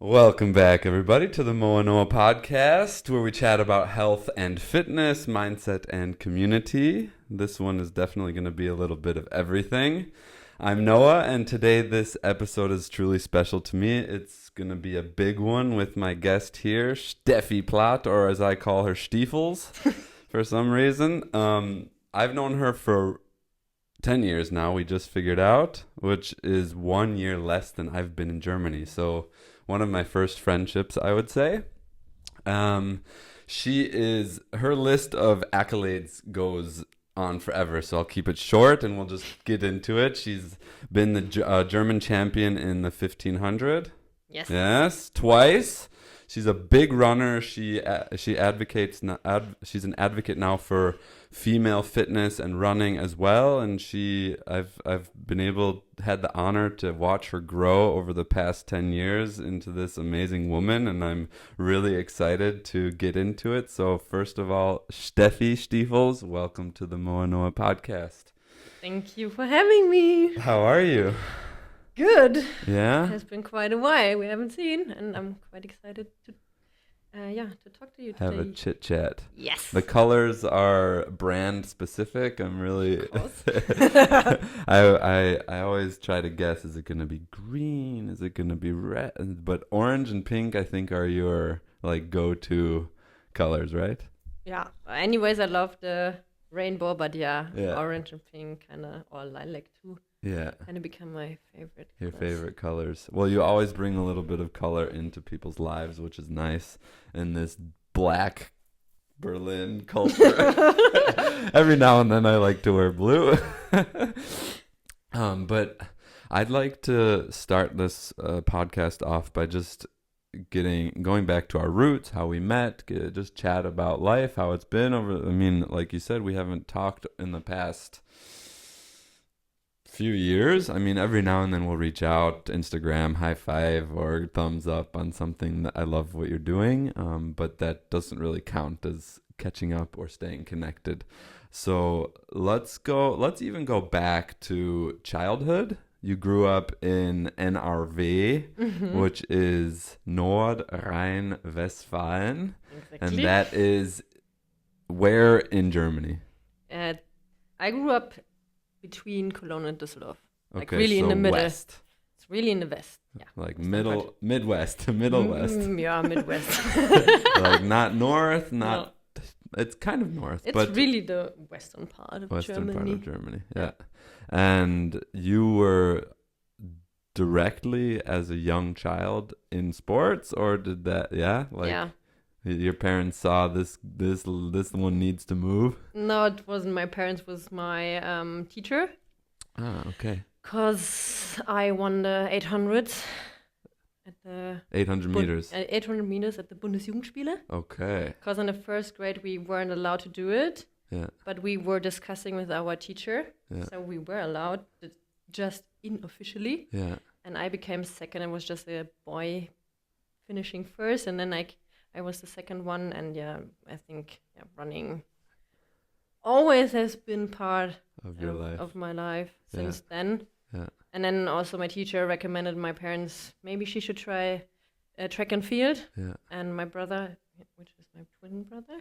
Welcome back, everybody, to the CoachNoah podcast, where we chat about health and fitness, mindset and community. This one is definitely going to be a little bit of everything. I'm Noah, and today this episode is truly special to me. It's going to be a big one with my guest here, Steffi Platt, or as I call her, Stiefels, for some reason. I've known her for 10 years now, we just figured out, which is 1 year less than I've been in Germany. So one of my first friendships, I would say. Her list of accolades goes on forever, so I'll keep it short and we'll just get into it. She's been the German champion in the 1500. Yes, twice. She's a big runner. She advocates. She's an advocate now for female fitness and running as well. And I've had the honor to watch her grow over the past 10 years into this amazing woman. And I'm really excited to get into it. So first of all, Steffi Stiefels, welcome to the CoachNoah podcast. Thank you for having me. How are you? Good. Yeah? It has been quite a while we haven't seen, and I'm quite excited to talk to you today. Have a chit chat. Yes. The colors are brand specific. I'm really. Of course. I always try to guess. Is it going to be green? Is it going to be red? But orange and pink, I think, are your go-to colors, right? Yeah. Anyways, I love the rainbow, but orange and pink or lilac too. Yeah. Kind of become my favorite. Your colors. favorite colors. Well, you always bring a little bit of color into people's lives, which is nice. In this black Berlin culture. Every now and then I like to wear blue. But I'd like to start this podcast off by just going back to our roots, how we met, just chat about life, how it's been like you said, we haven't talked in the past few years. Every now and then we'll reach out, Instagram, high five or thumbs up on something that I love what you're doing, but that doesn't really count as catching up or staying connected. So let's even go back to childhood. You grew up in NRW, which is Nordrhein-Westfalen. Exactly. And that is where in Germany? I grew up between Cologne and Düsseldorf. Okay, really so in the middle. west. It's really in the west. Yeah. Like West. Midwest. Yeah, Midwest. Like not north, No. It's kind of north. It's but really the western part of western Germany. part of Germany, yeah. And you were directly as a young child in sports, or did that, your parents saw this one needs to move? No, it wasn't my parents, it was my teacher. Ah, okay. Because I won the 800 at the 800 meters. 800 meters at the Bundesjugendspiele. Okay. Because in the first grade we weren't allowed to do it. Yeah. But we were discussing with our teacher. Yeah. So we were allowed, just unofficially. Yeah. And I became second. I was just a boy finishing first. And then I was the second one. And I think running always has been part of your life. Of my life since then. Yeah. And then also my teacher recommended my parents, maybe she should try track and field. Yeah. And my brother, which is my twin brother,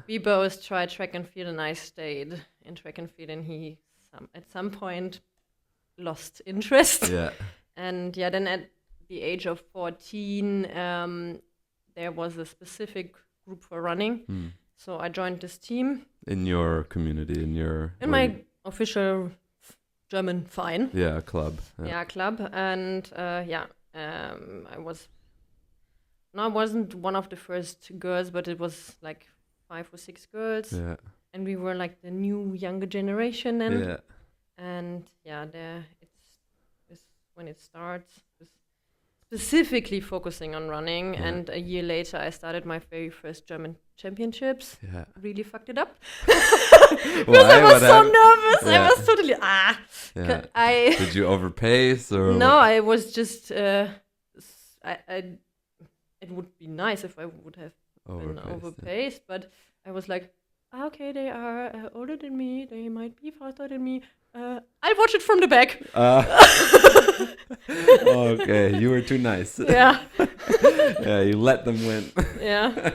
we both tried track and field, and I stayed in track and field, and he at some point lost interest. Yeah. And then at the age of 14, there was a specific group for running. So I joined this team. In your community, in my official German Verein. Yeah, club. Yeah, club. And I wasn't one of the first girls, but it was like 5 or 6 girls. Yeah. And we were like the new younger generation then. Yeah. And it's when it starts, specifically focusing on running. Yeah. And a year later, I started my very first German championships. Yeah. Really fucked it up. Because I was so nervous. Yeah. I was totally, Yeah. Did you overpace or? No, I was just, it would be nice if I would have been overpaced, but I was like, okay, they are older than me, they might be faster than me, I'll watch it from the back. Okay, you were too nice. Yeah. Yeah, you let them win. Yeah.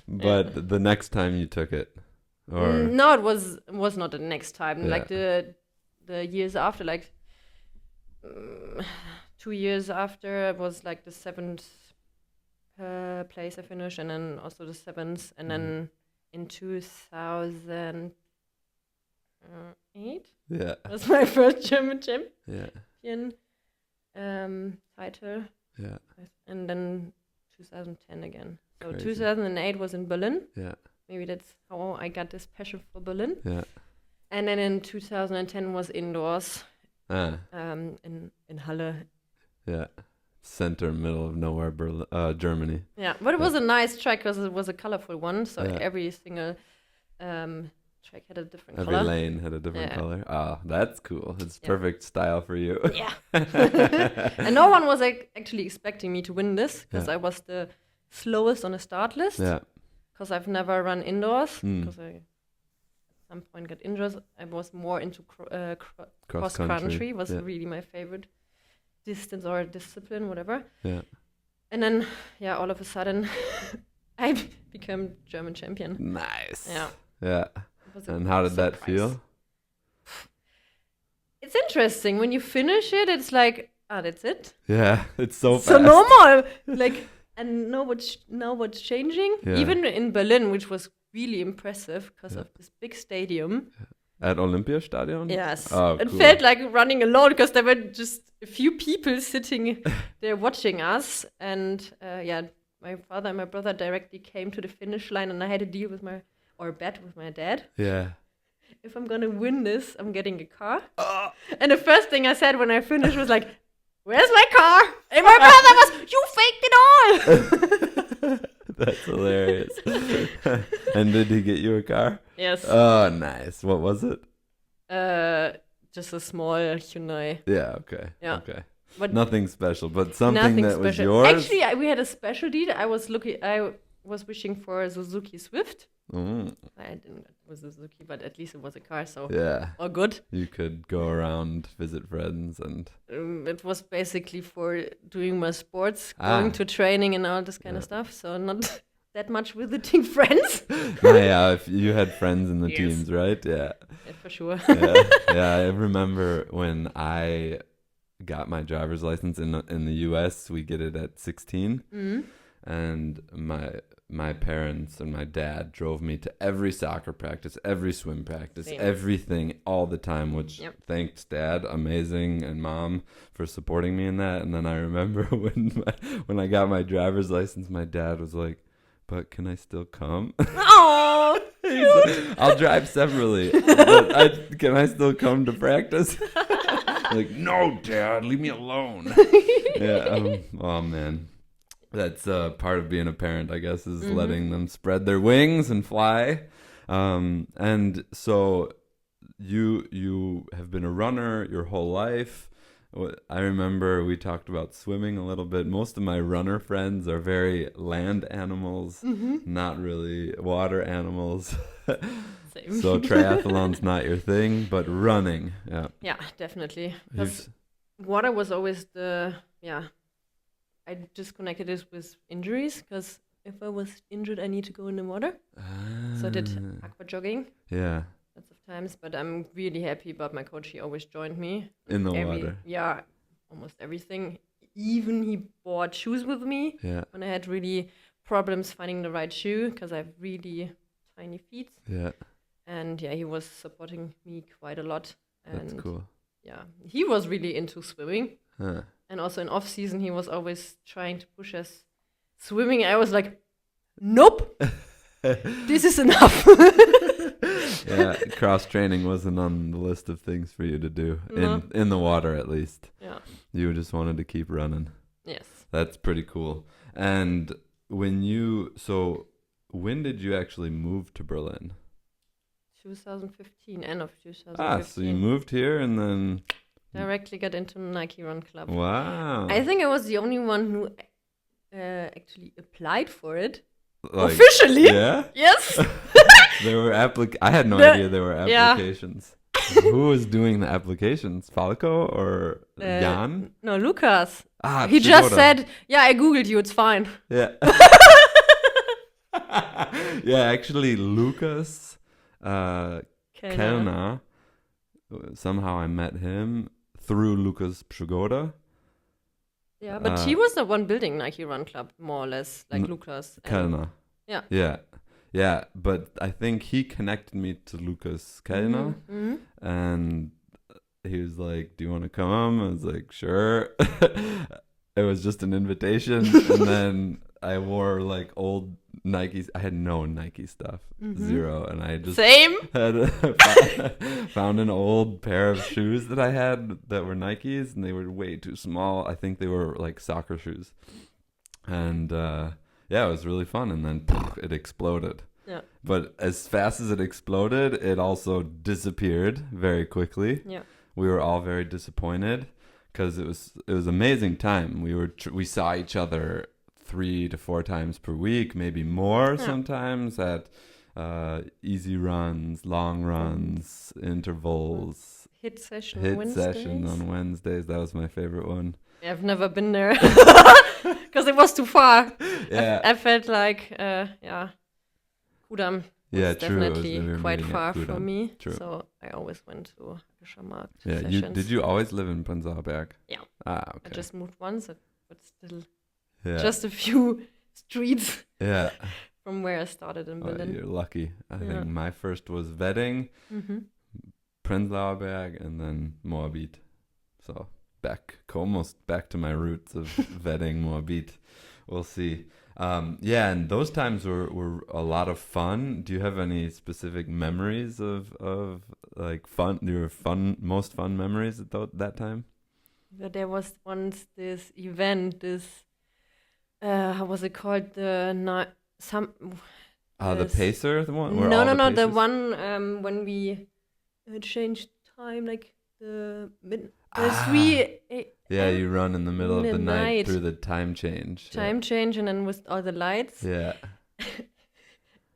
But the next time you took it, or no, it was not the next time. Yeah. Like the years after, like 2 years after, it was like the 7th place I finished, and then also the 7th, and then in 2008 yeah, was my first German champion yeah, title, yeah, and then 2010 again. So Crazy. 2008 was in Berlin. Yeah, Maybe that's how I got this passion for Berlin. yeah. And then in 2010 was indoors, Ah, in Halle. yeah. Center, middle of nowhere, Berlin, Germany. Yeah, but it was a nice track because it was a colorful one. So Yeah. every single track had a different Every color. lane had a different Yeah. color. Ah, that's cool. It's Yeah. perfect style for you. Yeah. And no one was actually expecting me to win this because Yeah. I was the slowest on the start list. Yeah. Because I've never run indoors. Mm. Because I at some point got injured. I was more into Cross cross country. country. Was Yeah. really my favorite distance or discipline, whatever. Yeah. And then, yeah, all of a sudden, I became German champion. Nice. Yeah. Yeah. It was a And how did that surprise. feel? It's interesting when you finish it. It's like, that's it. Yeah, it's so fast. So normal, like, and know what's changing. Yeah. Even in Berlin, which was really impressive because Yeah. of this big stadium. At Olympiastadion? Yes, Oh, it cool. felt like running alone because there were just a few people sitting there watching us, and my father and my brother directly came to the finish line, and I had a deal with bet with my dad. Yeah. If I'm gonna win this, I'm getting a car. Oh. And the first thing I said when I finished was like, "Where's my car?" And my brother was, "You faked it all." That's hilarious. And did he get you a car? Yes. Oh, nice. What was it? Just a small Hyundai. Yeah, okay. Yeah. Okay. But Nothing special, but something nothing that was special. yours? Actually, we had a special deal. I was wishing for a Suzuki Swift. Mm, I didn't get with Suzuki, but at least it was a car, so yeah. all good. You could go around, visit friends, and It was basically for doing my sports, Ah. going to training and all this kind Yeah. of stuff. So not that much visiting friends. yeah, if you had friends in the Yes. teams, right? Yeah. Yeah, for sure. Yeah. Yeah, I remember when I got my driver's license in the US, we get it at 16. Mhm. And my parents and my dad drove me to every soccer practice, every swim practice, Same. everything all the time, which Yep. thanks Dad, amazing, and Mom for supporting me in that. And then I remember when I got my driver's license, my dad was like, "But can I still come?" Oh, I'll drive separately, but can I still come to practice? Like, no, Dad, leave me alone. Yeah. Oh man. That's part of being a parent, I guess, is letting them spread their wings and fly. And so you have been a runner your whole life. I remember we talked about swimming a little bit. Most of my runner friends are very land animals, not really water animals. same. So triathlon's not your thing, but running, yeah. Yeah, definitely. Because You've- water was always I disconnected this with injuries because if I was injured, I need to go in the water. So I did aqua jogging Yeah, lots of times, but I'm really happy about my coach. He always joined me. in the water. Yeah, almost everything. Even he bought shoes with me Yeah, when I had really problems finding the right shoe because I have really tiny feet. yeah, And yeah, he was supporting me quite a lot. And that's cool. yeah, he was really into swimming. Huh. And also in off season, he was always trying to push us swimming. I was like, nope, this is enough. Yeah, cross training wasn't on the list of things for you to do No. in the water, at least. Yeah. You just wanted to keep running. Yes. That's pretty cool. And when did you actually move to Berlin? 2015, end of 2015. Ah, so you moved here and then Directly got into Nike Run Club. wow. I think I was the only one who actually applied for it. Like, Officially? Yeah. Yes. There were I had no The- idea there were yeah. applications. Who was doing the applications? Falco or Jan? No, Lucas. He just said, "Yeah, I googled you. It's fine." Yeah. Yeah, actually, Lucas Kellner. Somehow I met him through Lucas Przygoda. Yeah, but he was the one building Nike Run Club, more or less, like Lucas. Kellner. Yeah, but I think he connected me to Lucas Kellner, and he was like, "Do you want to come?" I was like, "Sure." It was just an invitation, and then I wore like old Nikes. I had no Nike stuff, zero, and I just found an old pair of shoes that I had that were Nikes, and they were way too small. I think they were like soccer shoes, and yeah, it was really fun. And then it exploded. Yeah. But as fast as it exploded, it also disappeared very quickly. Yeah. We were all very disappointed because it was amazing time. We saw each other 3 to 4 times per week, maybe more sometimes at easy runs, long runs, intervals. Hit session on Wednesdays. That was my favorite one. Yeah, I've never been there because it was too far. Yeah. I felt like, Kudam was definitely quite far from me. True. So I always went to Fischermarkt. Yeah, did you always live in Prenzlauer Berg? Yeah. Okay. I just moved once, but still just a few streets from where I started in Berlin. You're lucky. I think my first was Wedding, Prenzlauer Berg, and then Moabit. So almost back to my roots of Wedding, Moabit. We'll see. And those times were a lot of fun. Do you have any specific memories of like fun? Your most fun memories at that time? There was once this event. How was it called? The Pacer, the one? No, the one when we changed time, like the 3 yeah, you run in the middle of the night through the time change. Change, and then with all the lights. Yeah.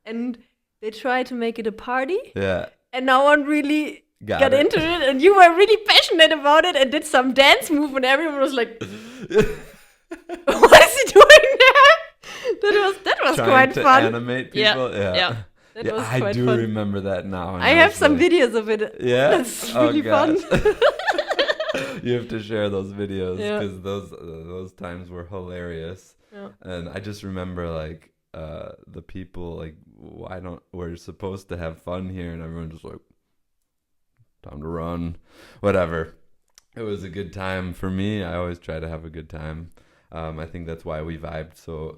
And they tried to make it a party. Yeah. And no one really got into it. And you were really passionate about it and did some dance move, and everyone was like, "What is he doing there?" That was quite fun. Trying to animate people. Yeah. That was quite I do fun. remember that now. I have some videos of it. Yeah, it's really fun. You have to share those videos because those times were hilarious. Yeah. And I just remember like the people like, we're supposed to have fun here, and everyone just like, time to run, whatever. It was a good time for me. I always try to have a good time. I think that's why we vibed so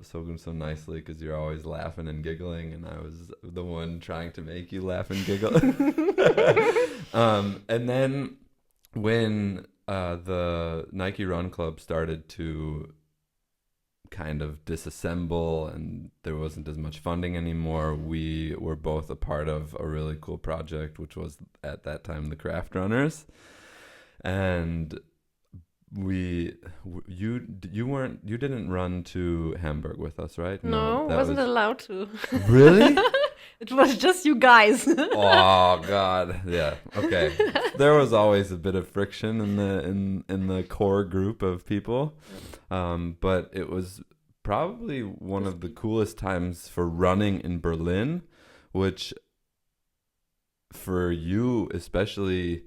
nicely, because you're always laughing and giggling, and I was the one trying to make you laugh and giggle. And then when the Nike Run Club started to kind of disassemble and there wasn't as much funding anymore, we were both a part of a really cool project, which was at that time the Craft Runners. And you didn't run to Hamburg with us, right? No, wasn't allowed to. Really? It was just you guys. Oh God, yeah. Okay, there was always a bit of friction in the core group of people, but it was probably one of the coolest times for running in Berlin, which for you especially,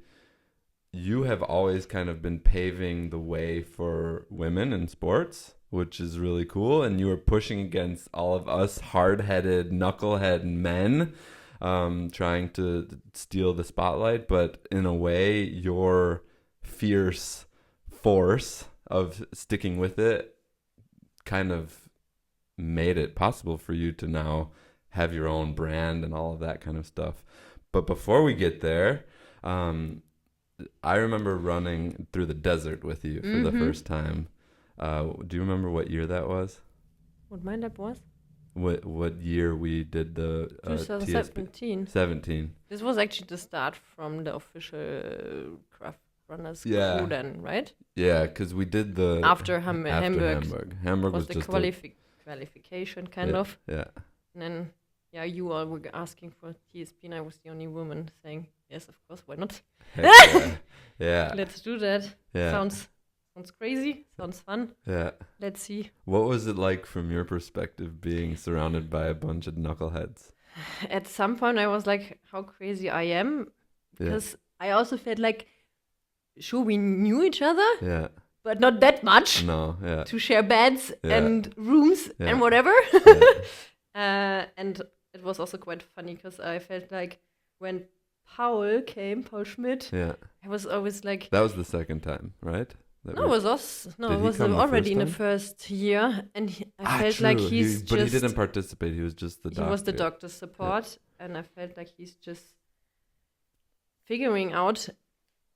you have always kind of been paving the way for women in sports, which is really cool. And you were pushing against all of us hard-headed, knucklehead men, trying to steal the spotlight. But in a way, your fierce force of sticking with it kind of made it possible for you to now have your own brand and all of that kind of stuff. But before we get there, I remember running through the desert with you for the first time. Do you remember what year that was? What my lab was? What year we did the 2017. 17. This was actually the start from the official Craft Runners crew then, right? Yeah, because we did the after Hamburg. Hamburg was the just qualification kind of. Yeah. And then yeah, you all were asking for TSP, and I was the only woman saying, yes, of course, why not? Yeah. Let's do that. Yeah. Sounds crazy. Sounds fun. Yeah. Let's see. What was it like from your perspective being surrounded by a bunch of knuckleheads? At some point, I was like, how crazy I am. Because I also felt like, sure, we knew each other. Yeah. But not that much. No, yeah. To share beds and rooms and whatever. And it was also quite funny because I felt like when Paul Schmidt, I was always like... That was the second time, right? No, it was us. No, it was already in the first year. And I felt like he's But he didn't participate. He was just the doctor. He was the doctor's support. Yeah. And I felt like he's just figuring out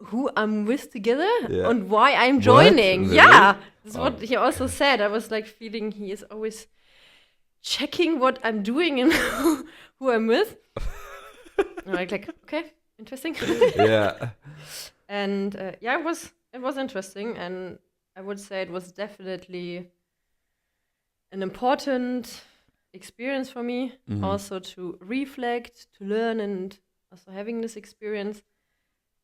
who I'm with together and why I'm joining. Really? Yeah. That's what he also said. I was like feeling he is always checking what I'm doing and who I'm with. And I'm like, okay, interesting. Yeah. And it was interesting, and I would say it was definitely an important experience for me, also to reflect, to learn, and also having this experience.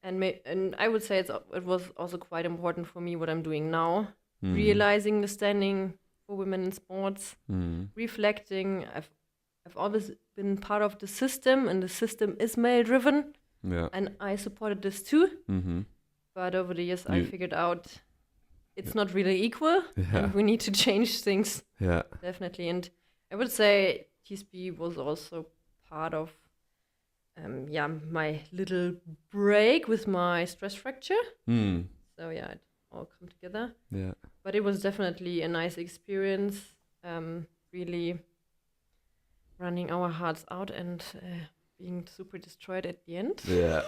And I would say it was also quite important for me what I'm doing now, realizing the standing for women in sports, reflecting. I've always been part of the system, and the system is male-driven, and I supported this too. But over the years, I figured out it's not really equal, and we need to change things. Yeah, definitely. And I would say TSP was also part of, my little break with my stress fracture. So yeah, it all come together. Yeah. But it was definitely a nice experience. Really running our hearts out and being super destroyed at the end. Yeah.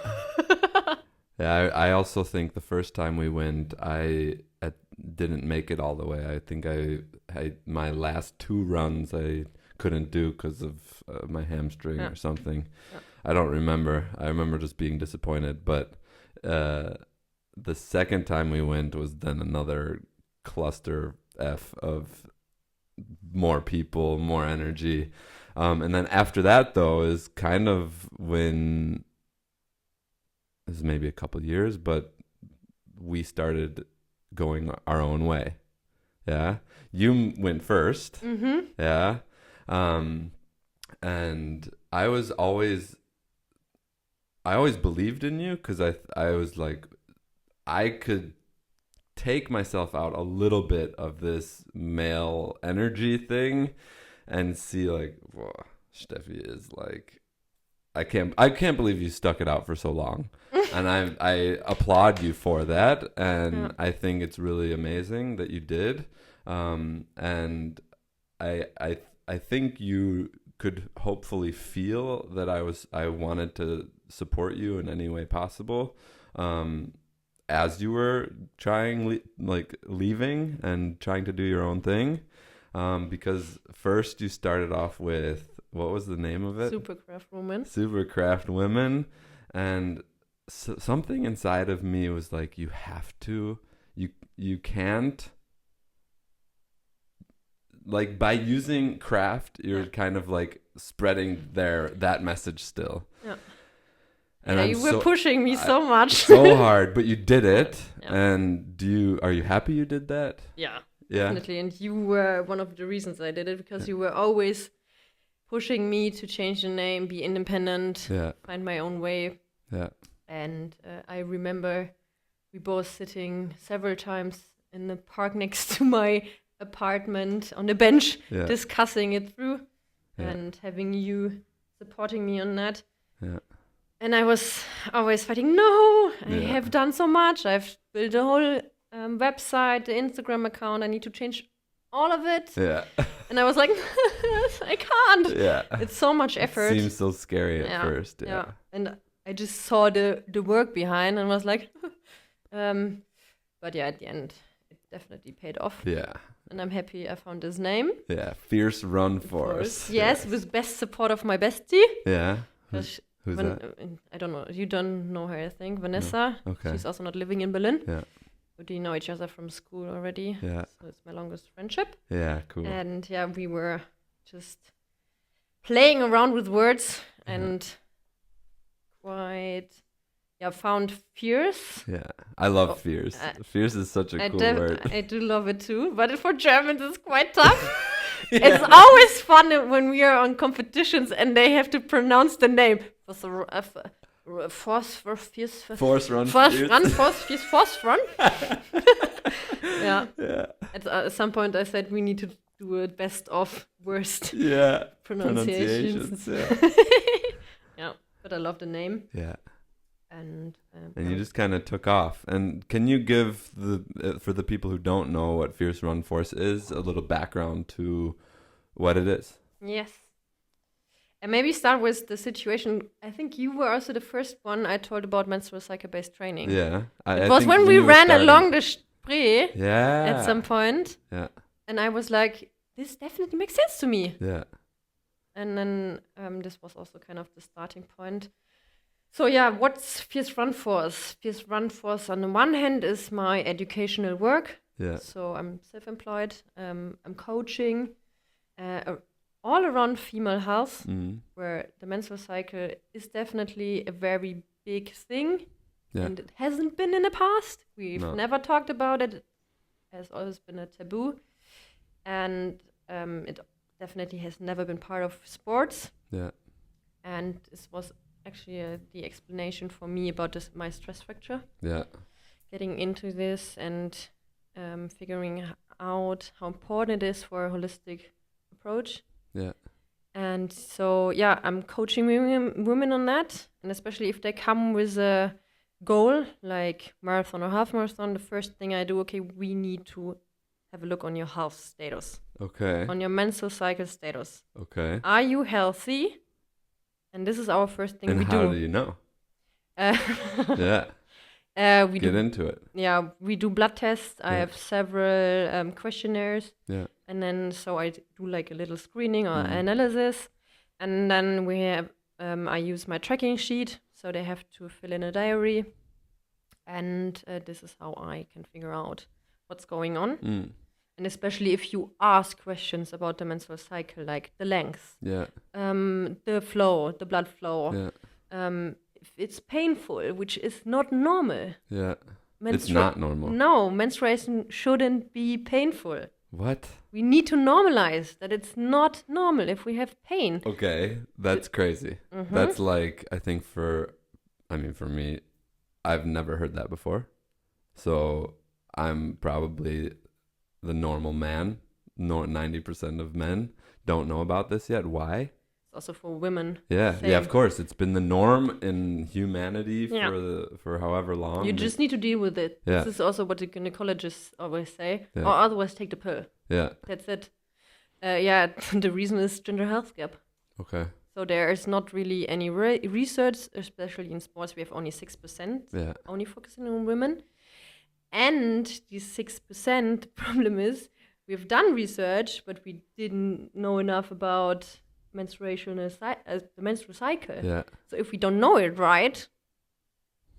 Yeah, I also think the first time we went, I didn't make it all the way. I think my last 2 runs I couldn't do because of my hamstring or something. Yeah. I don't remember. I remember just being disappointed. But the second time we went was then another cluster F of more people, more energy. And then after that, though, is kind of when... This is maybe a couple years, but we started going our own way. Yeah. You went first. Yeah. And I always believed in you because I was like, I could take myself out a little bit of this male energy thing and see like, whoa, Steffi is like, I can't believe you stuck it out for so long. And I applaud you for that, and I think it's really amazing that you did. And I think you could hopefully feel that I wanted to support you in any way possible, as you were trying leaving and trying to do your own thing, because first you started off with, what was the name of it? Supercraft Women, and something inside of me was like, you can't, like, by using craft, you're kind of like spreading that message still. Yeah. And you were pushing me so much. So hard, but you did it. Yeah. And are you happy you did that? Yeah, definitely. And you were one of the reasons I did it, because you were always pushing me to change the name, be independent, find my own way. Yeah. And I remember we both sitting several times in the park next to my apartment on the bench, discussing it through, and having you supporting me on that. Yeah. And I was always fighting, no, I have done so much. I've built a whole website, the Instagram account. I need to change all of it. Yeah. And I was like, I can't. Yeah. It's so much effort. It seems so scary at first. Yeah. And I just saw the work behind and was like, but yeah, at the end, it definitely paid off. Yeah. And I'm happy I found his name. Yeah. Fierce Run Force. Yes, with best support of my bestie. Yeah. Who's that? I don't know. You don't know her, I think. Vanessa. No. Okay. She's also not living in Berlin. Yeah. We know each other from school already. Yeah. So it's my longest friendship. Yeah, cool. And yeah, we were just playing around with words and quite found fierce. Yeah, I love fierce. Fierce is such a cool word. I do love it too, but for Germans it's quite tough. It's always fun when we are on competitions and they have to pronounce the name. Force run. Yeah. At some point I said we need to do a best of worst pronunciations. Yeah, but I love the name. Yeah. And you just kind of took off. And can you give for the people who don't know what Fierce Run Force is, a little background to what it is? Yes. And maybe start with the situation. I think you were also the first one I told about menstrual cycle-based training. Yeah. It was when we ran along the Spree at some point. Yeah. And I was like, this definitely makes sense to me. Yeah. And then this was also kind of the starting point. So yeah, what's Fierce Run Force? Fierce Run Force on the one hand is my educational work. Yeah. So I'm self-employed. I'm coaching all around female health, where the menstrual cycle is definitely a very big thing. Yeah. And it hasn't been in the past. We've never talked about it. It has always been a taboo. And it definitely has never been part of sports. Yeah. And this was actually the explanation for me about my stress fracture. Yeah. Getting into this and figuring out how important it is for a holistic approach. Yeah. And so, I'm coaching women on that. And especially if they come with a goal, like marathon or half marathon, the first thing I do, we need to have a look on your health status. Okay. On your menstrual cycle status. Okay. Are you healthy? And this is our first thing we do. And how do you know? We get into it. Yeah, we do blood tests. I have several questionnaires. Yeah. And then so I do like a little screening or analysis. And then we have, I use my tracking sheet. So they have to fill in a diary. And this is how I can figure out what's going on. And especially if you ask questions about the menstrual cycle, like the length, the flow, the blood flow, if it's painful, which is not normal. Yeah, it's not normal. No, menstruation shouldn't be painful. What? We need to normalize that it's not normal if we have pain. Okay, that's crazy. That's like, I think for me, I've never heard that before. So I'm probably the normal man. 90% of men don't know about this yet. Why? It's also for women. Yeah, of course. It's been the norm in humanity for however long. You just need to deal with it. Yeah. This is also what the gynecologists always say. Or otherwise take the pill. Yeah. That's it. The reason is gender health gap. Okay. So there is not really any research, especially in sports. We have only 6%, only focusing on women. And these 6%, the problem is we've done research, but we didn't know enough about the menstrual cycle. Yeah. So if we don't know it right,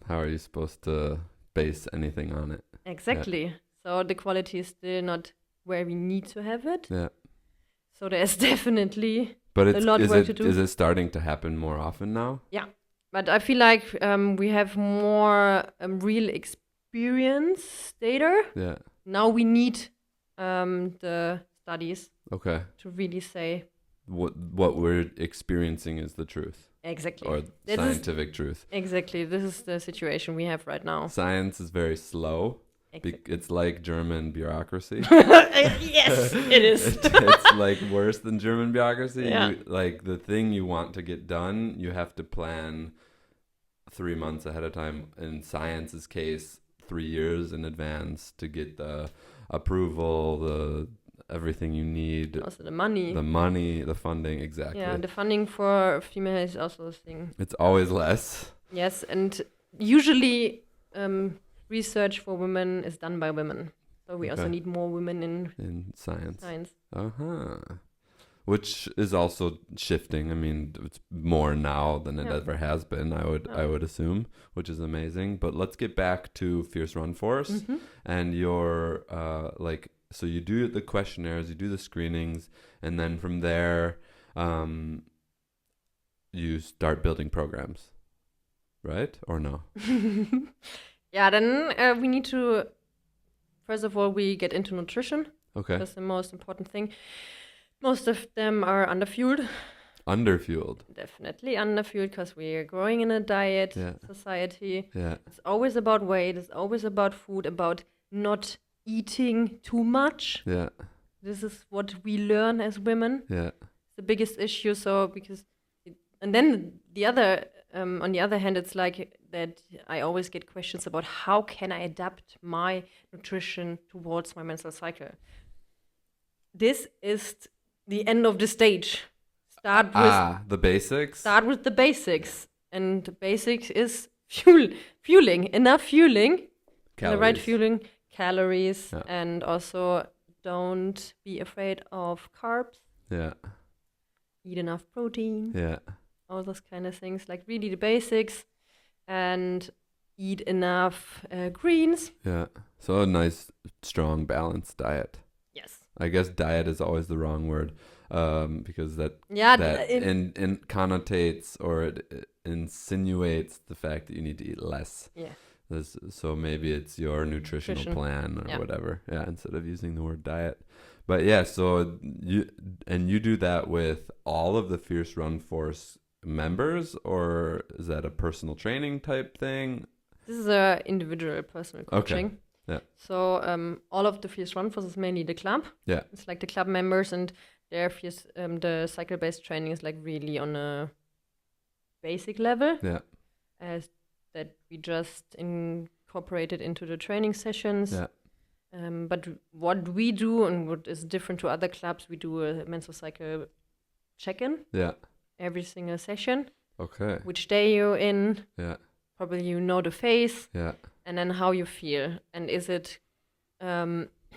how are you supposed to base anything on it? Exactly. Yeah. So the quality is still not where we need to have it. Yeah. So there's definitely a lot of work to do. Is it starting to happen more often now? Yeah. But I feel like we have more real experience data. Yeah. Now we need the studies. Okay. To really say what we're experiencing is the truth. Exactly. Or scientific truth. Exactly. This is the situation we have right now. Science is very slow. Exactly. It's like German bureaucracy. Yes, it is. It's like worse than German bureaucracy. Yeah. Like the thing you want to get done, you have to plan 3 months ahead of time. In science's case, 3 years in advance to get the approval, the everything you need. Also the money, the funding, exactly. Yeah, the funding for female is also a thing. It's always less. Yes, and usually research for women is done by women. So we also need more women in science. Uh-huh. Which is also shifting. I mean, it's more now than it ever has been, I would assume, which is amazing. But let's get back to Fierce Run Force and your so you do the questionnaires, you do the screenings, and then from there you start building programs, right? Or no? Yeah, then we need to, first of all, we get into nutrition. Okay. That's the most important thing. Most of them are underfueled. Underfueled. Definitely underfueled, because we are growing in a diet society. Yeah. It's always about weight. It's always about food, about not eating too much. Yeah. This is what we learn as women. Yeah. The biggest issue. So and then the other, on the other hand, it's like that I always get questions about how can I adapt my nutrition towards my menstrual cycle. This is the end of the stage. Start with the basics. Start with the basics, and the basics is fueling, enough fueling, the right fueling, calories, and also don't be afraid of carbs. Yeah. Eat enough protein. Yeah. All those kind of things, like really the basics, and eat enough greens. Yeah. So a nice, strong, balanced diet. Yes. I guess diet is always the wrong word, because that connotates or it insinuates the fact that you need to eat less. Yeah. So maybe it's your nutritional plan or whatever. Yeah, instead of using the word diet. But yeah, so you do that with all of the Fierce Run Force members, or is that a personal training type thing? This is a individual personal coaching. Okay. Yeah. So all of the Fierce Run Force is mainly the club. Yeah. It's like the club members, and their the cycle-based training is like really on a basic level. Yeah. As that we just incorporated into the training sessions. Yeah. But what we do and what is different to other clubs, we do a menstrual cycle check-in. Yeah. Every single session. Okay. Which day you're in. Yeah. Probably you know the phase. Yeah. And then how you feel. And is it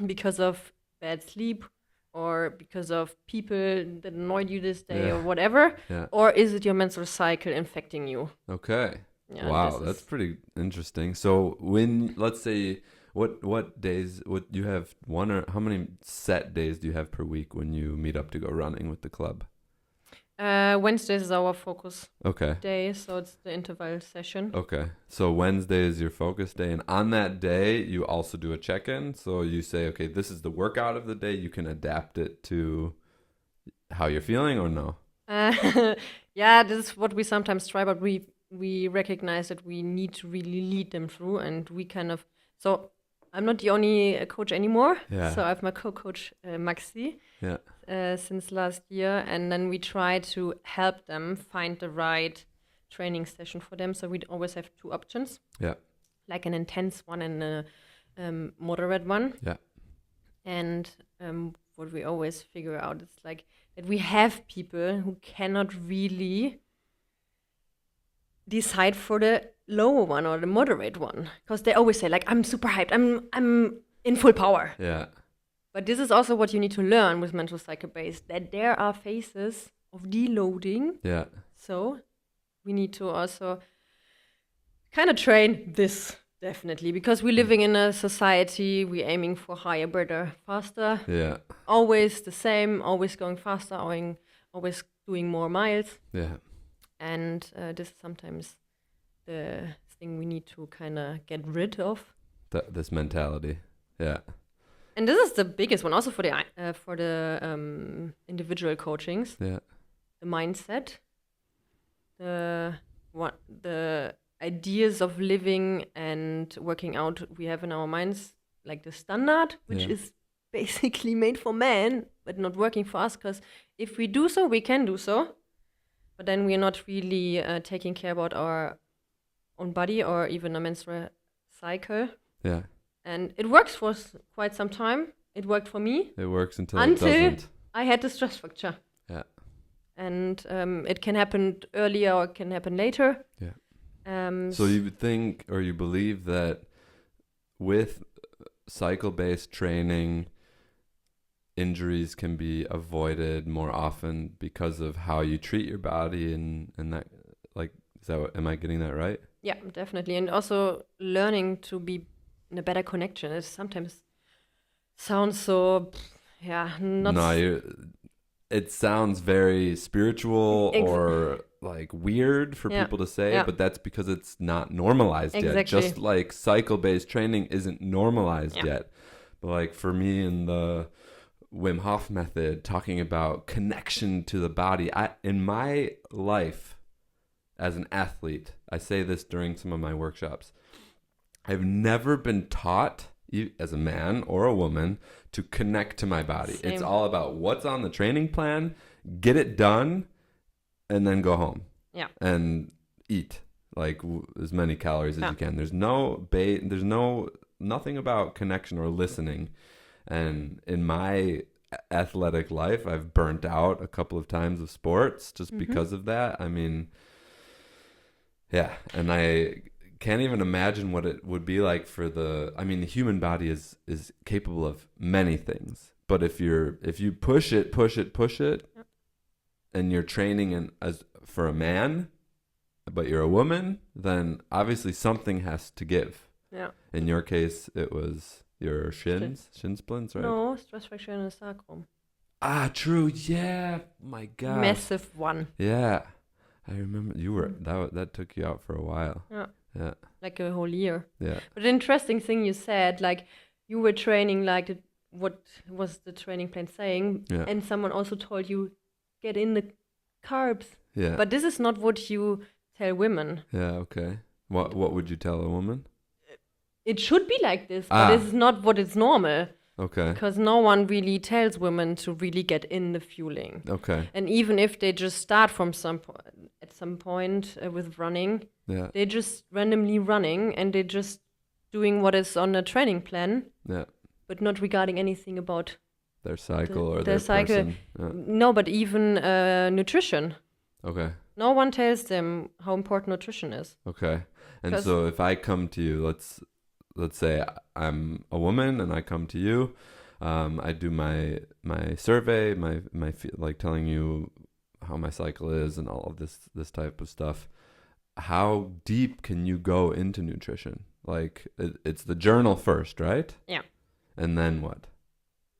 because of bad sleep, or because of people that annoyed you this day, or whatever? Yeah. Or is it your menstrual cycle infecting you? Okay. Yeah, wow, that's pretty interesting. So when, let's say, what days would you have how many set days do you have per week when you meet up to go running with the club? Wednesdays is our focus day, so it's the interval session. Okay, so Wednesday is your focus day, and on that day you also do a check-in. So you say, okay, this is the workout of the day. You can adapt it to how you're feeling, or no? Yeah, this is what we sometimes try, but we recognize that we need to really lead them through, and we kind of, so I'm not the only coach anymore. Yeah. So I have my co-coach Maxi. Yeah. Since last year, and then we try to help them find the right training session for them. So we always have two options. Yeah. Like an intense one and a moderate one. Yeah. And what we always figure out is like that we have people who cannot really decide for the lower one or the moderate one, because they always say like, I'm super hyped, I'm in full power. Yeah. But this is also what you need to learn with menstrual cycle based, that there are phases of deloading. Yeah. So we need to also kind of train this, definitely, because we're living in a society, we're aiming for higher, better, faster. Yeah. Always the same, always going faster, always doing more miles. Yeah. And this is sometimes the thing we need to kind of get rid of. This mentality. Yeah. And this is the biggest one, also for the individual coachings. Yeah. The mindset, the ideas of living and working out we have in our minds, like the standard, which is basically made for men, but not working for us. Because if we do so, we can do so, but then we're not really taking care about our own body or even a menstrual cycle. Yeah. And it works for quite some time. It worked for me. It works until it doesn't. I had the stress fracture. Yeah. And it can happen earlier or it can happen later. Yeah. So you think, or you believe that with cycle-based training, injuries can be avoided more often because of how you treat your body and that, like, am I getting that right? Yeah, definitely. And also learning to be in a better connection. It sometimes sounds so, not... No, it sounds very spiritual or like weird for people to say, but that's because it's not normalized yet. Just like cycle-based training isn't normalized yet. But like for me in the Wim Hof method, talking about connection to the body, in my life as an athlete, I say this during some of my workshops, I've never been taught as a man or a woman to connect to my body. Same. It's all about what's on the training plan, get it done, and then go home and eat like as many calories as you can. There's nothing about connection or listening. And in my athletic life, I've burnt out a couple of times of sports just because of that. I mean, and I can't even imagine what it would be like for the human body is capable of many things. But if you push it, and you're training for a man, but you're a woman, then obviously something has to give. Yeah. In your case, it was your shin splints, right? No, stress fracture in the sacrum. Ah, true. Yeah. My God. Massive one. Yeah. I remember you were that took you out for a while. Yeah. Yeah. Like a whole year. Yeah. But the interesting thing you said, like you were training like what was the training plan saying, and someone also told you get in the carbs. Yeah. But this is not what you tell women. Yeah. Okay. What would you tell a woman? It should be like this, but this is not what is normal. Okay. Because no one really tells women to really get in the fueling. Okay. And even if they just start from at some point with running, they're just randomly running and they're just doing what is on a training plan. Yeah. But not regarding anything about their cycle or their cycle. Person. Yeah. No, but even nutrition. Okay. No one tells them how important nutrition is. Okay. And so if I come to you, let's say I'm a woman and I come to you, I do my survey, my like telling you how my cycle is and all of this type of stuff. How deep can you go into nutrition? Like it's the journal first, right? Yeah. And then what?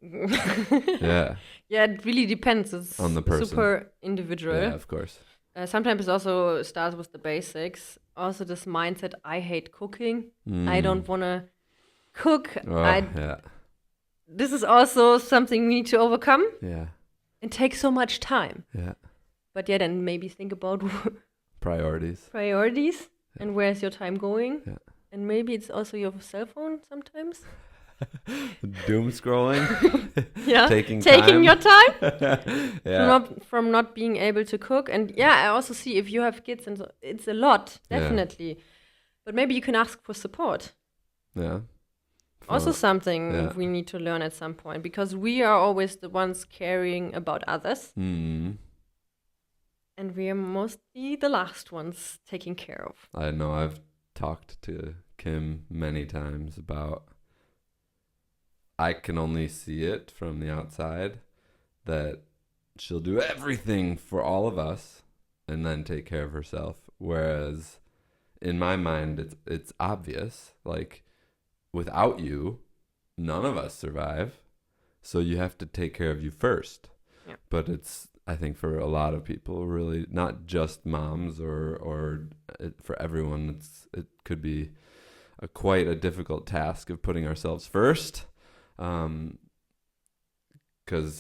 Yeah. Yeah, it really depends. It's on the person. Super individual. Yeah, of course. Sometimes it also starts with the basics. Also this mindset, I hate cooking. I don't want to cook. This is also something we need to overcome. Yeah. It takes so much time. Yeah. But then maybe think about priorities. And where's your time going? Yeah. And maybe it's also your cell phone sometimes. Doom scrolling. Taking your time. From not being able to cook. And I also see if you have kids, and so it's a lot, definitely. But maybe you can ask for support. Yeah. Also something we need to learn at some point, because we are always the ones caring about others. Mm. And we are mostly the last ones taking care of. I know. I've talked to Kim many times about, I can only see it from the outside, that she'll do everything for all of us and then take care of herself. Whereas in my mind, it's obvious, like without you, none of us survive. So you have to take care of you first. Yeah. But it's, I think for a lot of people, really not just moms or for everyone, it could be quite a difficult task of putting ourselves first. Because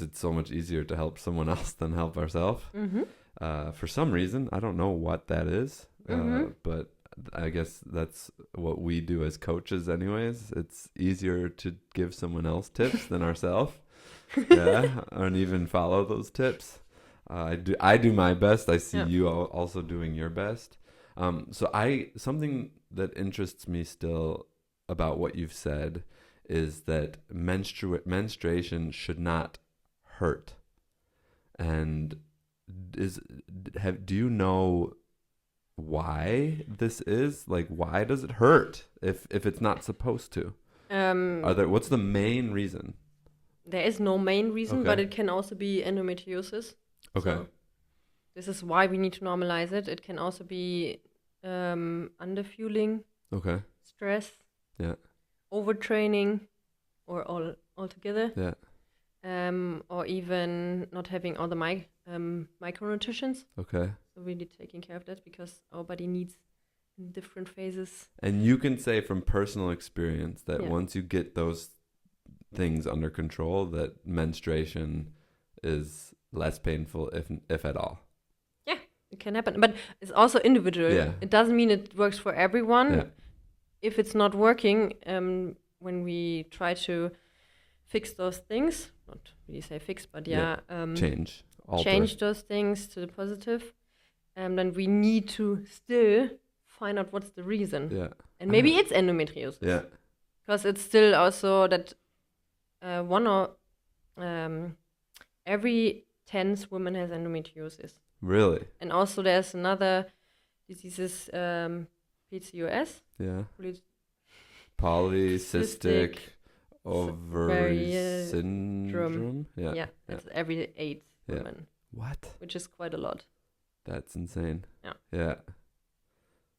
it's so much easier to help someone else than help ourselves. Mm-hmm. For some reason, I don't know what that is, but I guess that's what we do as coaches anyways. It's easier to give someone else tips than ourselves. And even follow those tips. I do my best. I see you also doing your best. So something that interests me still about what you've said is that menstruation should not hurt. And do you know why this is? Like, why does it hurt if it's not supposed to? What's the main reason? There is no main reason, but it can also be endometriosis. Okay. So this is why we need to normalize it. It can also be underfueling. Okay. Stress. Yeah. Overtraining, or all together. Yeah. or even not having all the micronutrients. Okay. So really taking care of that, because our body needs in different phases. And you can say from personal experience that once you get those things under control, that menstruation is less painful, if at all. Yeah, it can happen, but it's also individual. Yeah. It doesn't mean it works for everyone. Yeah. If it's not working, when we try to fix those things, not really say fix, but change those things to the positive, then we need to still find out what's the reason. Yeah. And maybe it's endometriosis. Yeah. Because it's still also that every 10th woman has endometriosis. Really? And also there's another diseases, PCOS. Yeah. Polycystic ovary syndrome. Yeah. That's every 8th woman. What? Which is quite a lot. That's insane. Yeah.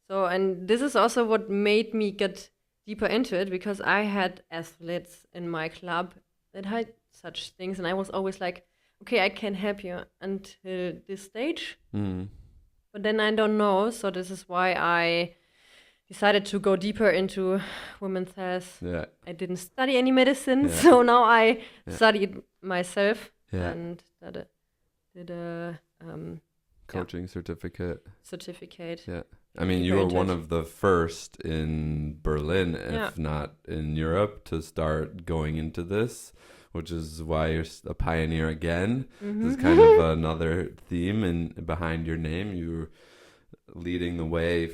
So, and this is also what made me get deeper into it, because I had athletes in my club that had such things, and I was always like, okay, I can help you until this stage, but then I don't know. So this is why I decided to go deeper into women's health. Yeah. I didn't study any medicine, so now I studied myself and did a coaching certificate. Yeah. I mean, you were one of the first in Berlin, if not in Europe, to start going into this, which is why you're a pioneer again. This is kind of another theme behind your name. You're leading the way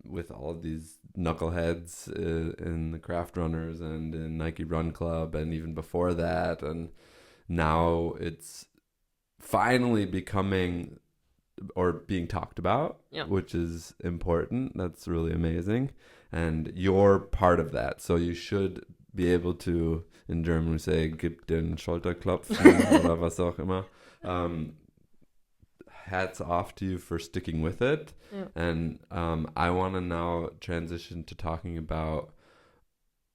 with all of these knuckleheads in the craft runners and in Nike Run Club, and even before that. And now it's finally becoming or being talked about, which is important. That's really amazing. And you're part of that. So you should be able to, in German we say, gib den Schulterklopfen oder was auch immer. Hats off to you for sticking with it. Yeah. And I want to now transition to talking about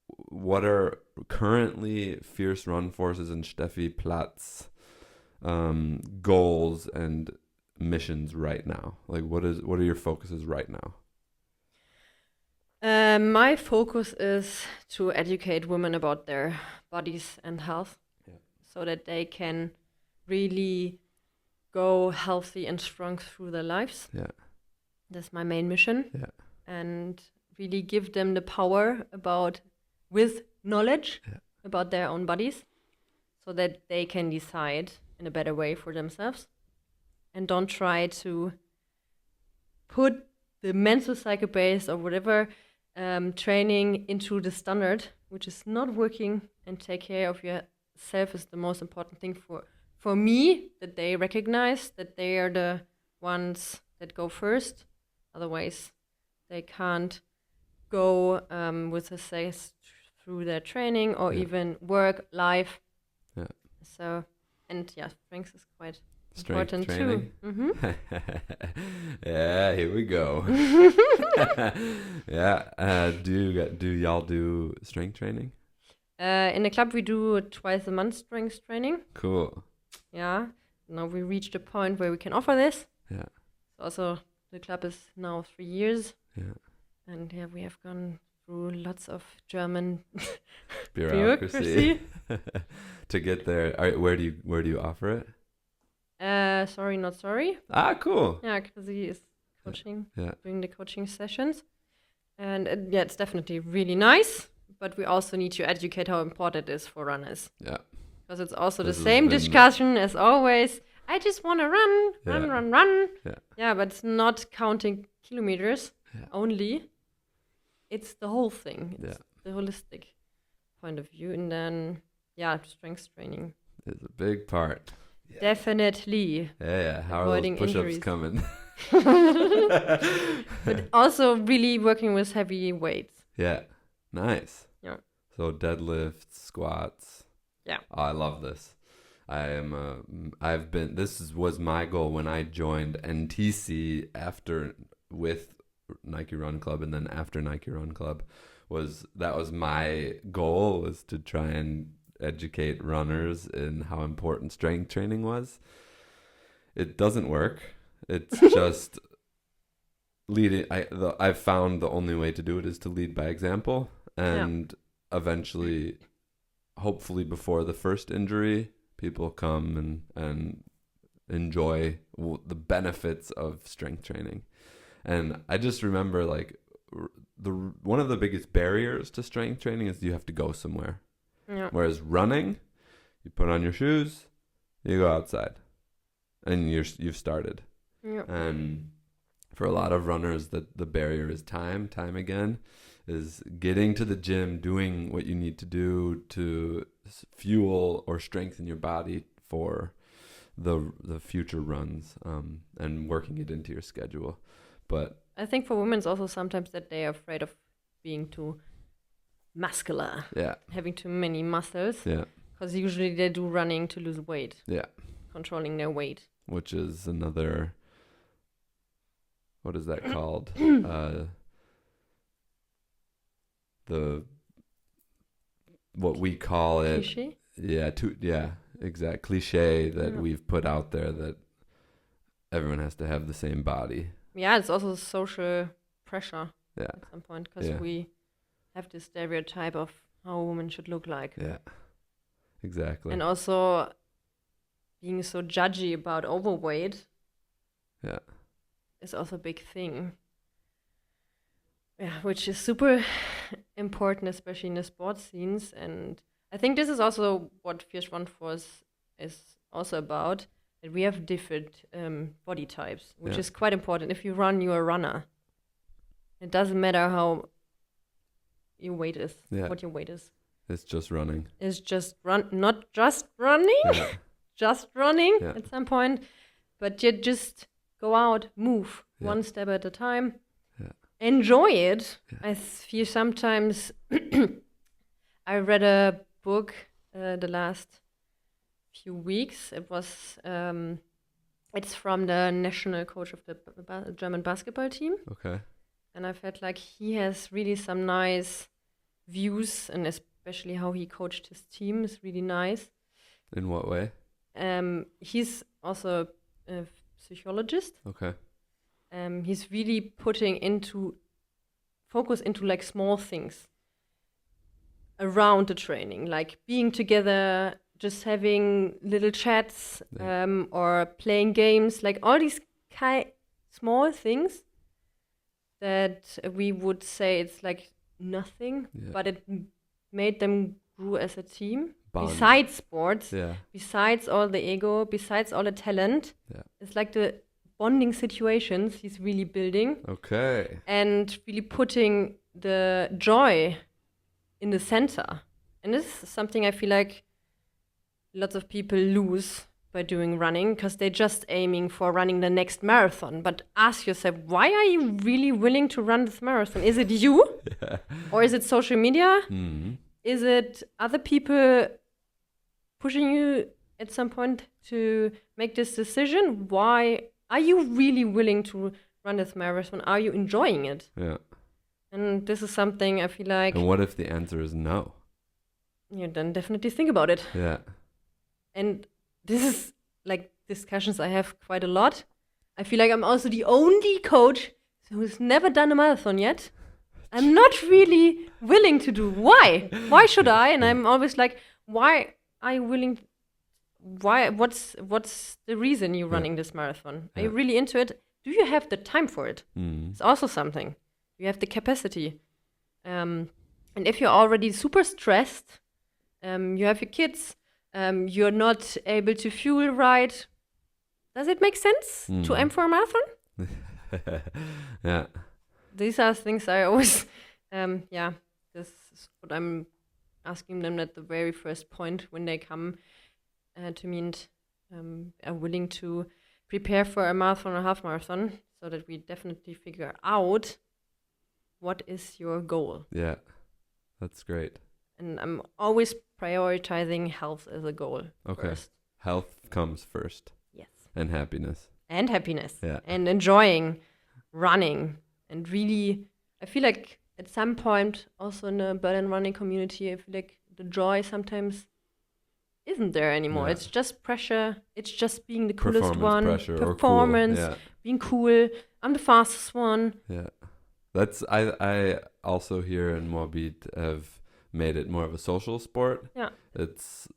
what are currently Fierce Run Forces and Steffi Platt's goals and missions right now. Like, what are your focuses right now? My focus is to educate women about their bodies and health, so that they can really go healthy and strong through their lives. Yeah, that's my main mission. Yeah, and really give them the power with knowledge about their own bodies, so that they can decide in a better way for themselves. And don't try to put the menstrual cycle based or whatever training into the standard, which is not working, and take care of yourself is the most important thing for me, that they recognize that they are the ones that go first. Otherwise, they can't go with success through their training or even work, life. Yeah. So, and strength is quite important training too. Mm-hmm. Yeah, here we go. Do y'all do strength training? In the club we do twice a month strength training. Cool. Yeah. Now we reached a point where we can offer this. Yeah. Also, the club is now 3 years. Yeah. And we have gone through lots of German bureaucracy to get there. All right, where do you offer it? Sorry, not sorry. Ah, cool. Yeah, because he is coaching, doing the coaching sessions. And it's definitely really nice. But we also need to educate how important it is for runners. Yeah. Because it's also the same discussion as always. I just want to run. Yeah, but it's not counting kilometers only. It's the whole thing. It's the holistic point of view. And then, strength training is a big part. Yeah. Definitely. Yeah. How are those push-ups coming? But also really working with heavy weights. Yeah. Nice. Yeah. So deadlifts, squats. Yeah. Oh, I love this. This was my goal when I joined NTC with Nike Run Club, and then after Nike Run Club that was my goal, was to try and educate runners in how important strength training was. It doesn't work. It's just leading. I've found the only way to do it is to lead by example, and eventually, hopefully before the first injury, people come and enjoy the benefits of strength training. And I just remember, like, one of the biggest barriers to strength training is you have to go somewhere. Yeah. Whereas running, you put on your shoes, you go outside, and you've started. Yeah. And for a lot of runners, the barrier is time again, is getting to the gym, doing what you need to do to fuel or strengthen your body for the future runs, and working it into your schedule. But I think for women it's also sometimes that they are afraid of being too muscular, having too many muscles, because usually they do running to lose weight, controlling their weight, which is another, what is that called? What we call it, cliche? Exact cliche that we've put out there, that everyone has to have the same body. Yeah, it's also social pressure at some point, because we have this stereotype of how a woman should look like. Yeah, exactly. And also being so judgy about overweight is also a big thing. Yeah, which is super important, especially in the sports scenes. And I think this is also what Fierce Run Force is also about, that we have different body types, which is quite important. If you run, you're a runner. It doesn't matter how your weight is, what your weight is. It's just running. It's just not just running, just running at some point, but you just go out, move one step at a time. Enjoy it. I feel sometimes I read a book the last few weeks. It was it's from the national coach of the German basketball team. Okay. And I felt like he has really some nice views, and especially how he coached his team is really nice. In what way? He's also a psychologist. Okay. He's really putting focus into like small things around the training, like being together, just having little chats, or playing games, like all these small things that we would say it's like nothing, but it made them grow as a team. Bond. Besides sports, besides all the ego, besides all the talent, it's like the bonding situations he's really building. Okay. And really putting the joy in the center. And this is something I feel like lots of people lose by doing running, because they're just aiming for running the next marathon. But ask yourself, why are you really willing to run this marathon? Is it you? Or is it social media? Mm-hmm. Is it other people pushing you at some point to make this decision? Why are you really willing to run this marathon? Are you enjoying it? Yeah. And this is something I feel like... And what if the answer is no? Yeah, then definitely think about it. Yeah. And this is like discussions I have quite a lot. I feel like I'm also the only coach who's never done a marathon yet. I'm not really willing to do. Why? Why should I? And I'm always like, why are you willing? Why? What's the reason you're running this marathon? Are you really into it? Do you have the time for it? It's also something. You have the capacity. And if you're already super stressed, you have your kids, you're not able to fuel right, does it make sense to aim for a marathon? Yeah. These are things I always, this is what I'm asking them at the very first point when they come to me and are willing to prepare for a marathon or half marathon, so that we definitely figure out what is your goal. Yeah, that's great. And I'm always prioritizing health as a goal. Okay. First. Health comes first. Yes. And happiness. And happiness. Yeah. And enjoying running. And really, I feel like at some point, also in the Berlin running community, I feel like the joy sometimes isn't there anymore. It's just pressure. It's just being the coolest performance one. Pressure Performance, or cool. being cool. I'm the fastest one. Yeah. That's I also here in Moabit have made it more of a social sport. Yeah. It's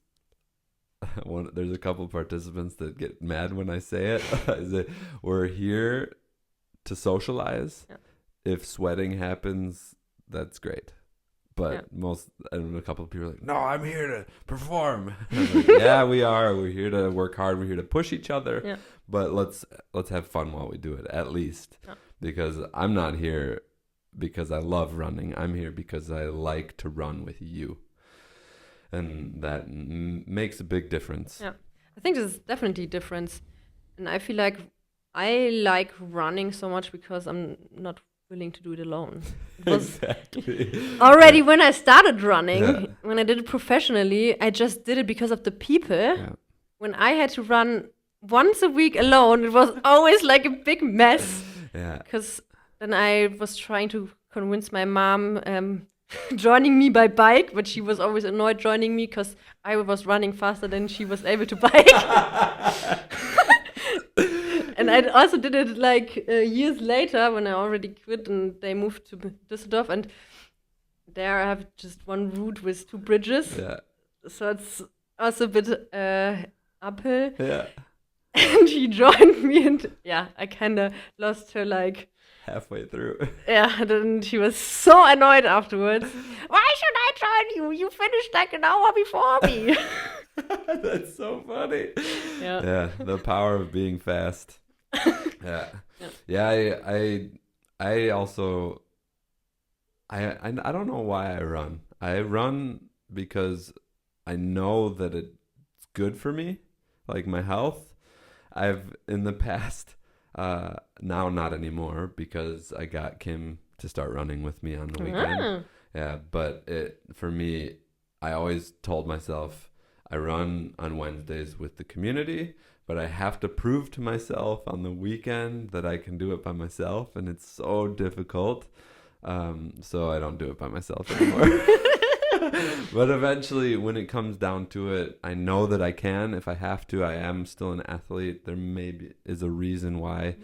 there's a couple participants that get mad when I say it. We're here to socialize. Yeah. If sweating happens, that's great. But a couple of people are like, no, I'm here to perform. Like, yeah, we are. We're here to work hard. We're here to push each other. Yeah. But let's have fun while we do it, at least. Yeah. Because I'm not here because I love running. I'm here because I like to run with you. And that makes a big difference. Yeah, I think there's definitely a difference. And I feel like I like running so much because I'm not willing to do it alone. It was exactly. Already when I started running, when I did it professionally, I just did it because of the people. Yeah. When I had to run once a week alone, it was always like a big mess. Yeah. Because then I was trying to convince my mom joining me by bike, but she was always annoyed joining me because I was running faster than she was able to bike. And I also did it like years later when I already quit and they moved to Düsseldorf, and there I have just one route with 2 bridges. Yeah. So it's also a bit uphill. Yeah. And she joined me, and I kind of lost her like halfway through. Yeah, and she was so annoyed afterwards. Why should I join you? You finished like an hour before me. That's so funny. Yeah. Yeah, the power of being fast. Yeah. I also I don't know why I run. I run because I know that it's good for me, like my health. I've in the past now not anymore because I got Kim to start running with me on the weekend. Yeah, but for me, I always told myself I run on Wednesdays with the community, but I have to prove to myself on the weekend that I can do it by myself, and it's so difficult. So I don't do it by myself anymore. But eventually, when it comes down to it, I know that I can if I have to. I am still an athlete. There maybe is a reason why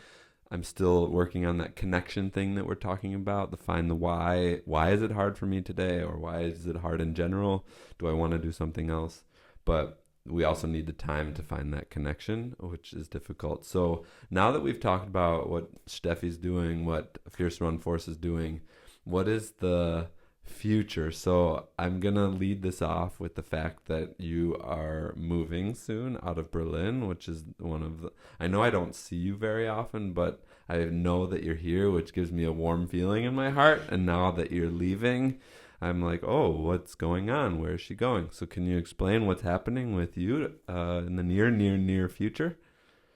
I'm still working on that connection thing that we're talking about, to find the why. Why is it hard for me today? Or why is it hard in general? Do I want to do something else? But we also need the time to find that connection, which is difficult. So now that we've talked about what Steffi's doing, what Fierce Run Force is doing, what is the future? So I'm going to lead this off with the fact that you are moving soon out of Berlin, which is one of the... I know I don't see you very often, but I know that you're here, which gives me a warm feeling in my heart. And now that you're leaving, I'm like, oh, what's going on? Where is she going? So can you explain what's happening with you in the near future?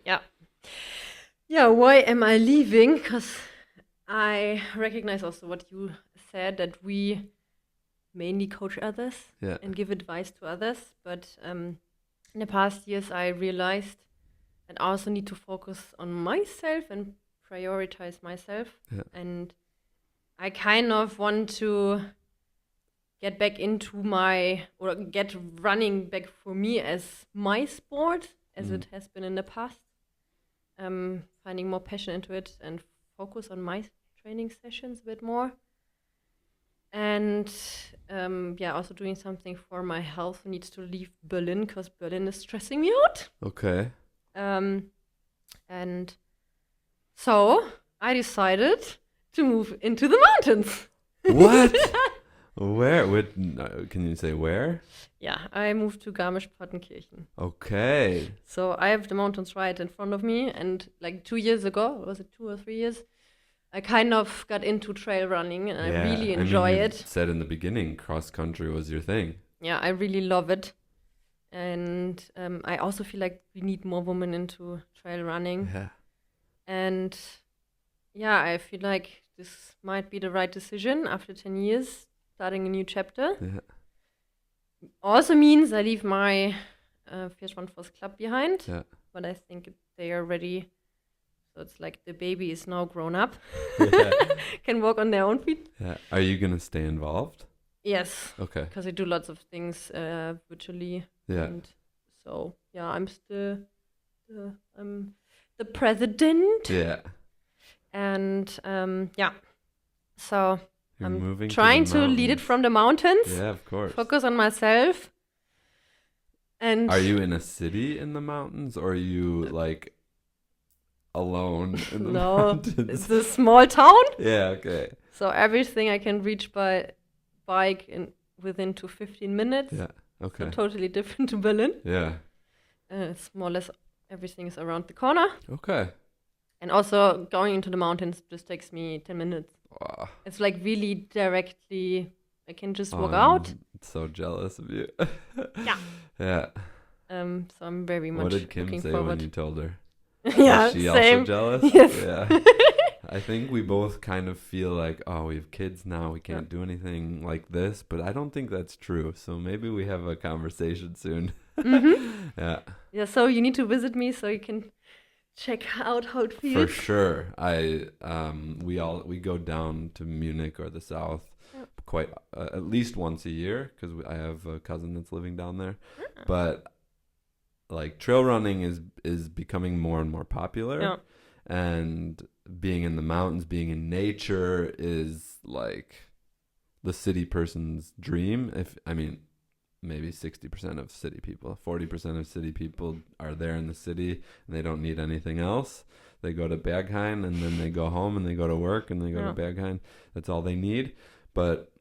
Yeah. Yeah, why am I leaving? Because I recognize also what you said, that we mainly coach others and give advice to others. But in the past years, I realized that I also need to focus on myself and prioritize myself. Yeah. And I kind of want to get back into get running back for me as my sport, as it has been in the past. Finding more passion into it and focus on my training sessions a bit more. And also doing something for my health. I need to leave Berlin because Berlin is stressing me out. Okay. And so I decided to move into the mountains. What? Where? Can you say where? Yeah, I moved to Garmisch-Partenkirchen. Okay. So I have the mountains right in front of me, and like 2 years ago, was it 2 or 3 years, I kind of got into trail running, and I really enjoy it. You said in the beginning, cross country was your thing. Yeah, I really love it. And I also feel like we need more women into trail running. Yeah. And yeah, I feel like this might be the right decision after 10 years. Starting a new chapter. Yeah. Also means I leave my Fierce Run Force club behind. Yeah. But I think they are ready. So it's like the baby is now grown up. Yeah. Can walk on their own feet. Yeah. Are you going to stay involved? Yes. Okay. Because I do lots of things virtually. Yeah. And So yeah, I'm the president. Yeah. And so You're I'm moving trying to to lead it from the mountains. Yeah, of course. Focus on myself. And are you in a city in the mountains, or are you like alone in the mountains? It's a small town. Yeah, okay. So everything I can reach by bike within 15 minutes. Yeah, okay. So totally different to Berlin. Yeah. It's more or less everything is around the corner. Okay. And also going into the mountains just takes me 10 minutes. Wow. It's like really directly, I can just walk out. I'm so jealous of you. Yeah. Yeah. So I'm very much What did Kim looking say forward. when you told her? Yeah, Was she same. also jealous? Yes. Yeah. I think we both kind of feel like, oh, we have kids now, we can't do anything like this, but I don't think that's true. So maybe we have a conversation soon. Mm-hmm. Yeah. Yeah, so you need to visit me so you can check out how it feels. For sure. We go down to Munich or the south quite at least once a year because I have a cousin that's living down there. But like trail running is becoming more and more popular, and being in the mountains, being in nature is like the city person's dream. Maybe 60% of city people, 40% of city people are there in the city and they don't need anything else. They go to Berghain and then they go home and they go to work and they go to Berghain. That's all they need. But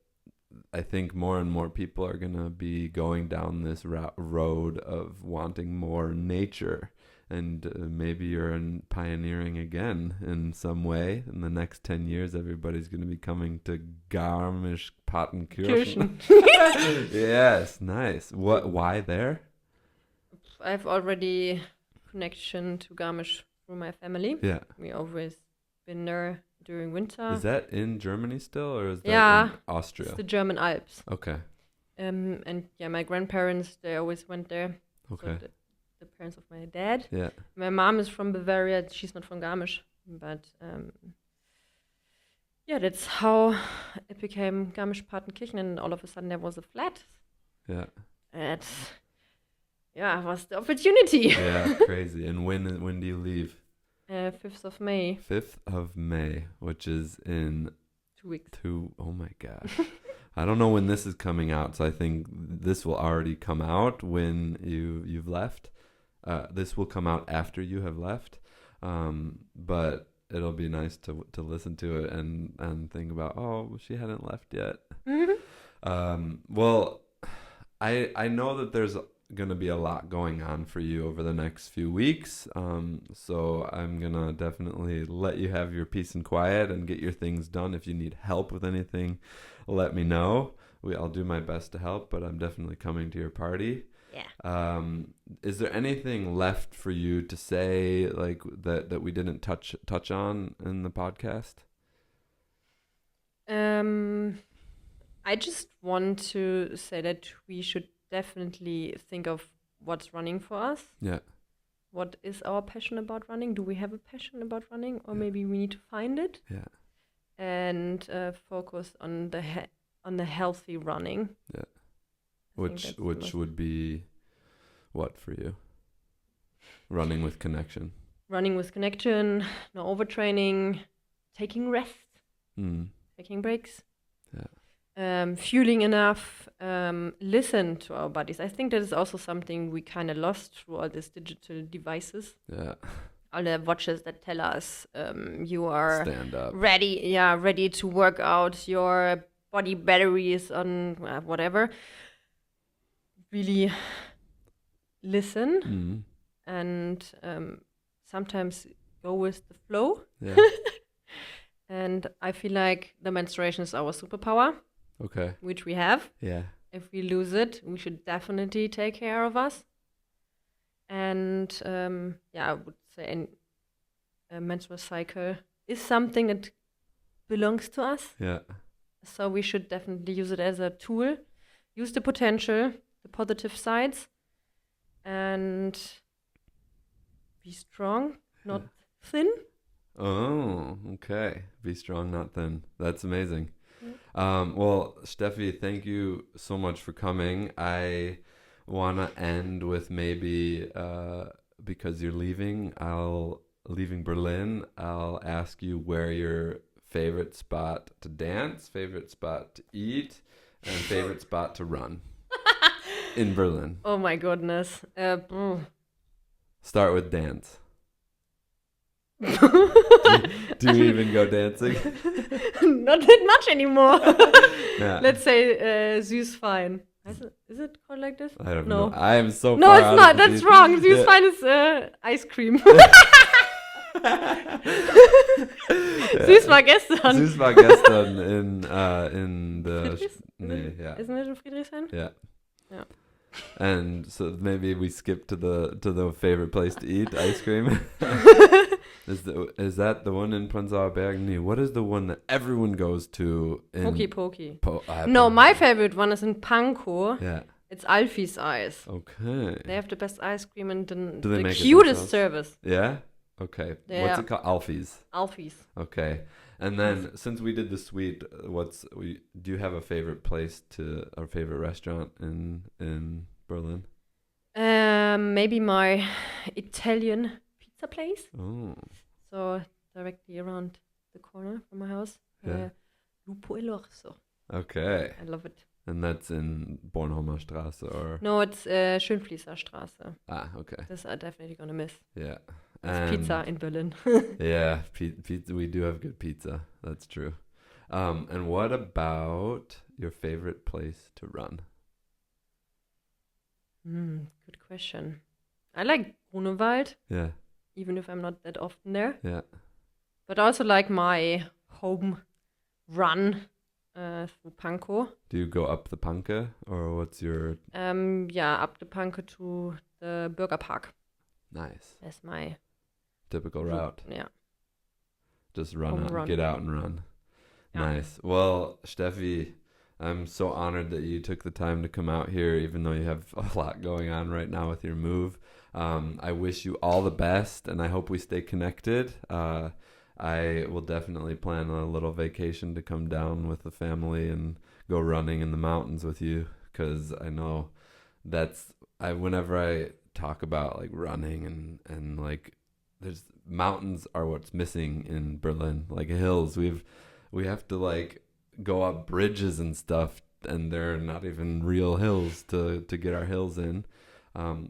I think more and more people are going to be going down this road of wanting more nature. And maybe you're pioneering again in some way. In the next 10 years, everybody's going to be coming to Garmisch-Partenkirchen. Yes, nice. Why there? I've already connection to Garmisch through my family. Yeah. We always been there during winter. Is that in Germany still, or is that in Austria? It's the German Alps. Okay. And my grandparents, they always went there. Okay. So the parents of my dad. Yeah. My mom is from Bavaria. She's not from Garmisch, but that's how it became Garmisch-Partenkirchen, and all of a sudden there was a flat. Yeah. It was the opportunity. Yeah, crazy. And when do you leave? 5th of May. 5th of May, which is in 2 weeks. Oh my gosh. I don't know when this is coming out, so I think this will already come out when you've left. This will come out after you have left, but it'll be nice to listen to it and think about, oh, she hadn't left yet. Mm-hmm. Well, I know that there's going to be a lot going on for you over the next few weeks, so I'm going to definitely let you have your peace and quiet and get your things done. If you need help with anything, let me know. I'll do my best to help, but I'm definitely coming to your party. Yeah. Is there anything left for you to say, like that we didn't touch on in the podcast? I just want to say that we should definitely think of what's running for us. Yeah. What is our passion about running? Do we have a passion about running, or maybe we need to find it? Yeah. And focus on the healthy running. Yeah. Which would be what for you? Running with connection. Running with connection, no overtraining, taking rest, taking breaks. Yeah. Fueling enough, listen to our bodies. I think that is also something we kind of lost through all these digital devices. Yeah. All the watches that tell us you are stand up, ready to work out, your body battery is on whatever. Really listen and sometimes go with the flow. Yeah. And I feel like the menstruation is our superpower. Okay. Which we have. Yeah. If we lose it, we should definitely take care of us. And I would say a menstrual cycle is something that belongs to us. Yeah. So we should definitely use it as a tool, use the potential, the positive sides, and be strong, not thin. Oh, okay. Be strong, not thin. That's amazing. Well, Steffi, thank you so much for coming. I wanna end with maybe because you're leaving Berlin, I'll ask you where your favorite spot to dance, favorite spot to eat, and favorite spot to run in Berlin. Oh my goodness. Start with dance. do you even go dancing? Not that much anymore. Yeah. Let's say Süßfein. Is it called like this? I don't know. I am so no, far it's out not. of That's these. wrong. Süßfein is ice cream. Süß war gestern. Süß war gestern in the yeah. Isn't it in Friedrichshain? Yeah. Yeah. And so maybe we skip to the favorite place to eat ice cream. Is that the one in Prenzlauer Berg? No. What is the one that everyone goes to? Poki. No, my favorite one is in Pankow. Yeah. It's Alfie's Ice. Okay. They have the best ice cream and the cutest service. Yeah? Okay. Yeah. What's it called? Alfie's. Okay. And then since we did the sweet, do you have a favorite place or favorite restaurant in Berlin? Maybe my Italian pizza place. Oh. So directly around the corner from my house. Yeah. Lupo e l'Orso. Okay. I love it. And that's in Bornholmer Straße or? No, it's Schönfließer Straße. Ah, okay. This I'm definitely gonna miss. Yeah. It's pizza in Berlin. Yeah, pizza. We do have good pizza. That's true. And what about your favorite place to run? Good question. I like Grunewald. Yeah. Even if I'm not that often there. Yeah. But I also like my home run through Pankow. Do you go up the Panke or what's your? Up the Panke to the Bürgerpark. Nice. That's my typical route. Yeah. Just get out and run. Yeah. Nice. Well, Steffi, I'm so honored that you took the time to come out here, even though you have a lot going on right now with your move. I wish you all the best, and I hope we stay connected. I will definitely plan a little vacation to come down with the family and go running in the mountains with you, because I know whenever I talk about like running and like there's mountains are what's missing in Berlin, like hills. We have to like go up bridges and stuff, and they're not even real hills to get our hills in.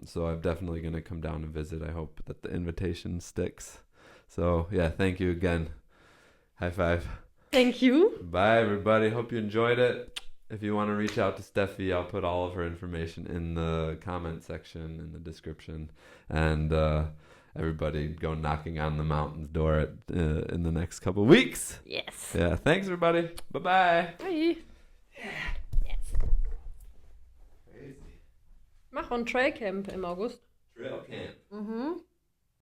So I'm definitely going to come down and visit. I hope that the invitation sticks. So yeah, thank you again. High five. Thank you. Bye everybody. Hope you enjoyed it. If you want to reach out to Steffi, I'll put all of her information in the comment section, in the description. And everybody go knocking on the mountain's door in the next couple of weeks. Yes. Yeah, thanks everybody. Bye-bye. Bye. Yeah. Yes. Crazy. Mach ein Trailcamp im August. Trail camp. Mhm.